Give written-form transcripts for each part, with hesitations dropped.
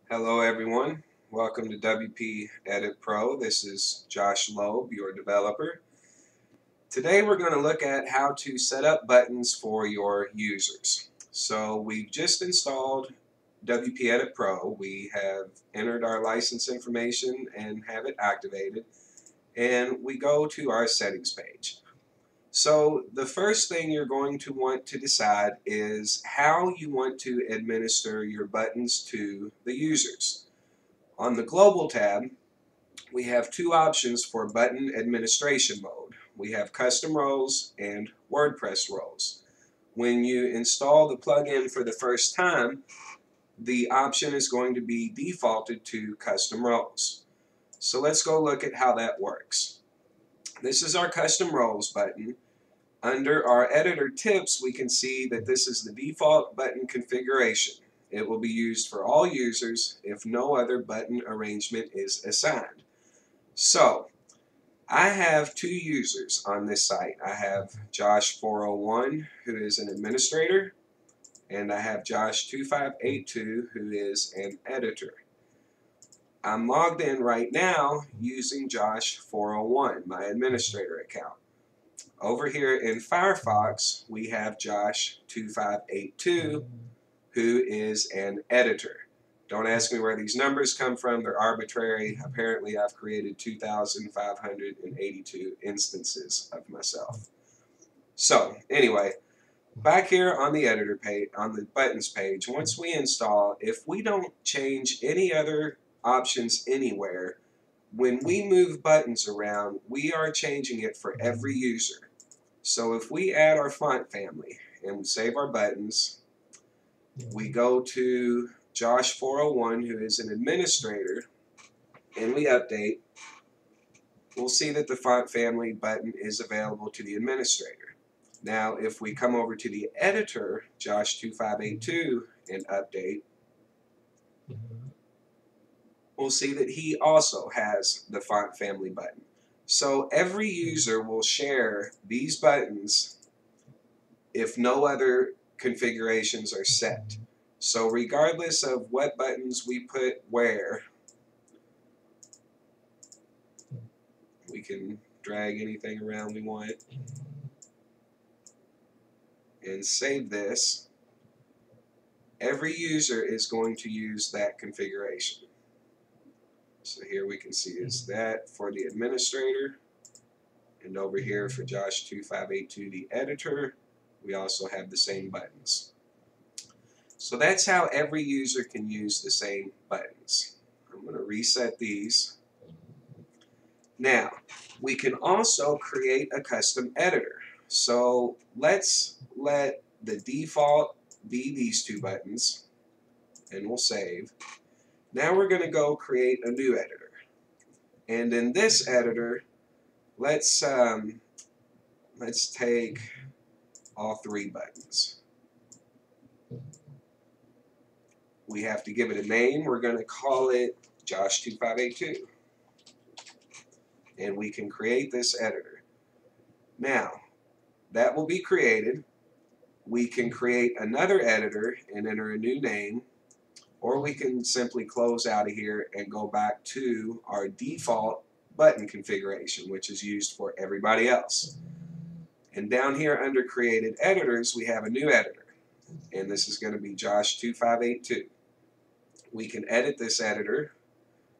Hello everyone, welcome to WP Edit Pro. This is Josh Loeb, your developer. Today we're going to look at how to set up buttons for your users. So we've just installed WP Edit Pro. We have entered our license information and have it activated, and we go to our settings page. So the first thing you're going to want to decide is how you want to administer your buttons to the users. On the Global tab, we have two options for button administration mode. We have custom roles and WordPress roles. When you install the plugin for the first time, the option is going to be defaulted to custom roles. So let's go look at how that works. This is our custom roles button. Under our editor tips, we can see that this is the default button configuration. It will be used for all users if no other button arrangement is assigned. So, I have two users on this site. I have Josh401, who is an administrator, and I have Josh2582, who is an editor. I'm logged in right now using Josh401, my administrator account. Over here in Firefox, we have Josh2582, who is an editor. Don't ask me where these numbers come from. They're arbitrary. Apparently, I've created 2,582 instances of myself. So, anyway, back here on the editor page, on the buttons page, once we install, if we don't change any other options anywhere, when we move buttons around, we are changing it for every user. So if we add our font family and we save our buttons, we go to Josh401, who is an administrator, and we update, we'll see that the font family button is available to the administrator. Now if we come over to the editor, Josh2582, and update, we'll see that he also has the font family button. So every user will share these buttons if no other configurations are set. So regardless of what buttons we put where, we can drag anything around we want and save this. Every user is going to use that configuration. So here we can see is that for the administrator, and over here for Josh2582, the editor, we also have the same buttons. So that's how every user can use the same buttons. I'm going to reset these. Now, we can also create a custom editor. So let's let the default be these two buttons, and we'll save. Now we're going to go create a new editor. And in this editor, let's take all three buttons. We have to give it a name. We're going to call it Josh2582. And we can create this editor. Now, that will be created. We can create another editor and enter a new name, or we can simply close out of here and go back to our default button configuration, which is used for everybody else. And down here under created editors, we have a new editor, and this is going to be Josh2582. We can edit this editor.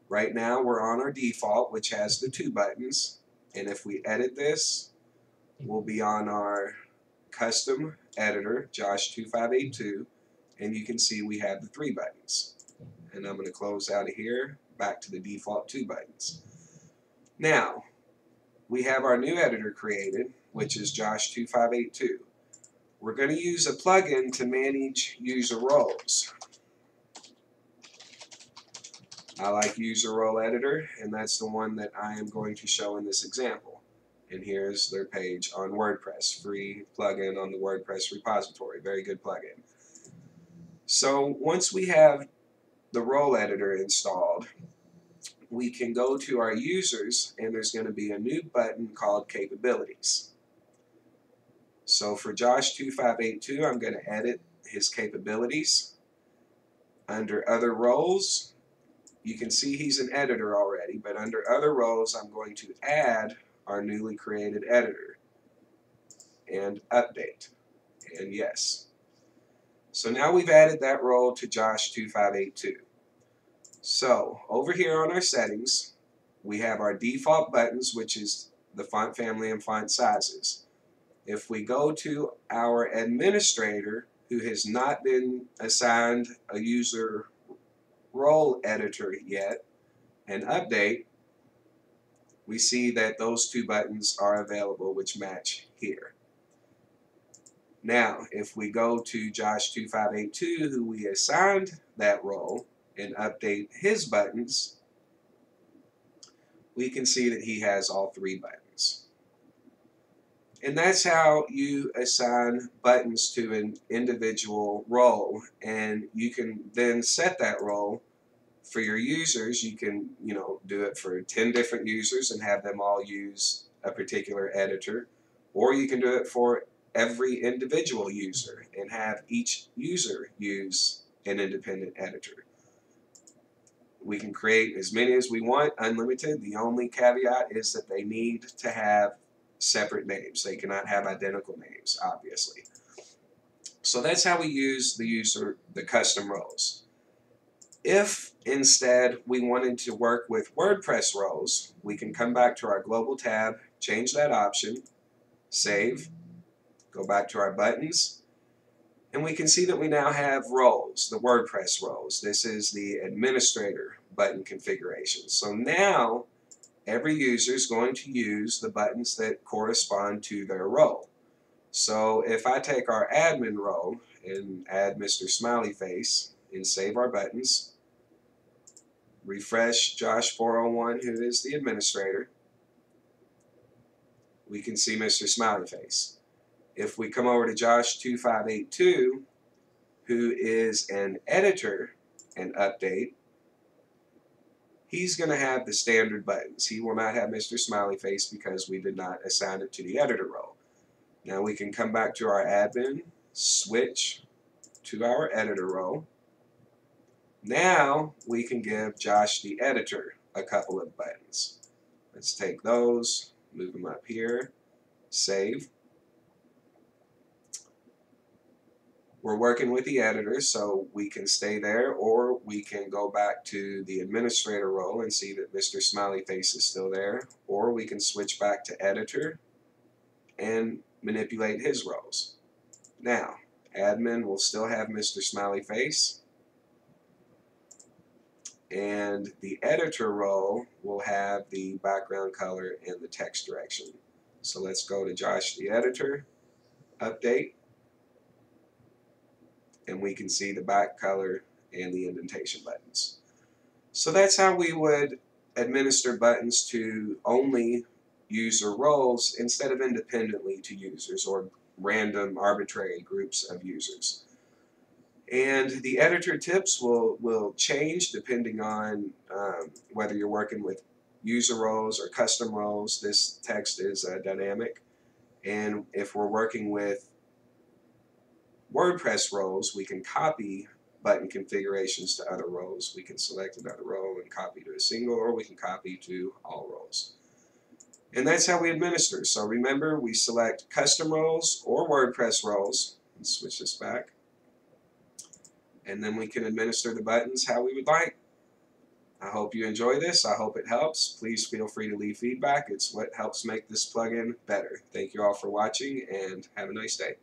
Right now we're on our default, which has the two buttons, and if we edit this, we'll be on our custom editor, Josh2582, and you can see we have the three buttons. And I'm going to close out of here, back to the default two buttons. Now, we have our new editor created, which is Josh2582. We're going to use a plugin to manage user roles. I like User Role Editor, and that's the one that I am going to show in this example. And here's their page on WordPress, free plugin on the WordPress repository. Very good plugin. So once we have the role editor installed, we can go to our users, and there's going to be a new button called Capabilities. So for Josh2582, I'm going to edit his capabilities. Under Other Roles, you can see he's an editor already, but under other roles I'm going to add our newly created editor and update, and yes. So now we've added that role to Josh 2582. So over here on our settings, we have our default buttons, which is the font family and font sizes. If we go to our administrator who has not been assigned a user role editor yet and update, we see that those two buttons are available which match here. Now if we go to Josh 2582 who we assigned that role and update his buttons, we can see that he has all three buttons. And that's how you assign buttons to an individual role, and you can then set that role for your users. You can, do it for 10 different users and have them all use a particular editor, or you can do it for every individual user and have each user use an independent editor. We can create as many as we want, unlimited. The only caveat is that they need to have separate names. They cannot have identical names, obviously. So that's how we use the custom roles. If instead we wanted to work with WordPress roles, we can come back to our global tab, change that option, save, go back to our buttons, and we can see that we now have roles, the WordPress roles. This is the administrator button configuration. So now every user is going to use the buttons that correspond to their role. So if I take our admin role and add Mr. Smiley Face and save our buttons, refresh Josh 401 who is the administrator, we can see Mr. Smiley Face. If we come over to Josh 2582 who is an editor and update, he's going to have the standard buttons. He will not have Mr. Smiley Face because we did not assign it to the editor role. Now we can come back to our admin, switch to our editor role. Now we can give Josh the editor a couple of buttons. Let's take those, move them up here, save. We're working with the editor, so we can stay there, or we can go back to the administrator role and see that Mr. Smiley Face is still there, or we can switch back to editor and manipulate his roles. Now, admin will still have Mr. Smiley Face, and the editor role will have the background color and the text direction. So let's go to Josh the editor, update, and we can see the back color and the indentation buttons. So that's how we would administer buttons to only user roles instead of independently to users or random arbitrary groups of users. And the editor tips will change depending on whether you're working with user roles or custom roles. This text is dynamic, and if we're working with WordPress roles, we can copy button configurations to other roles. We can select another role and copy to a single, or we can copy to all roles. And that's how we administer. So remember, we select custom roles or WordPress roles. Let's switch this back. And then we can administer the buttons how we would like. I hope you enjoy this. I hope it helps. Please feel free to leave feedback. It's what helps make this plugin better. Thank you all for watching, and have a nice day.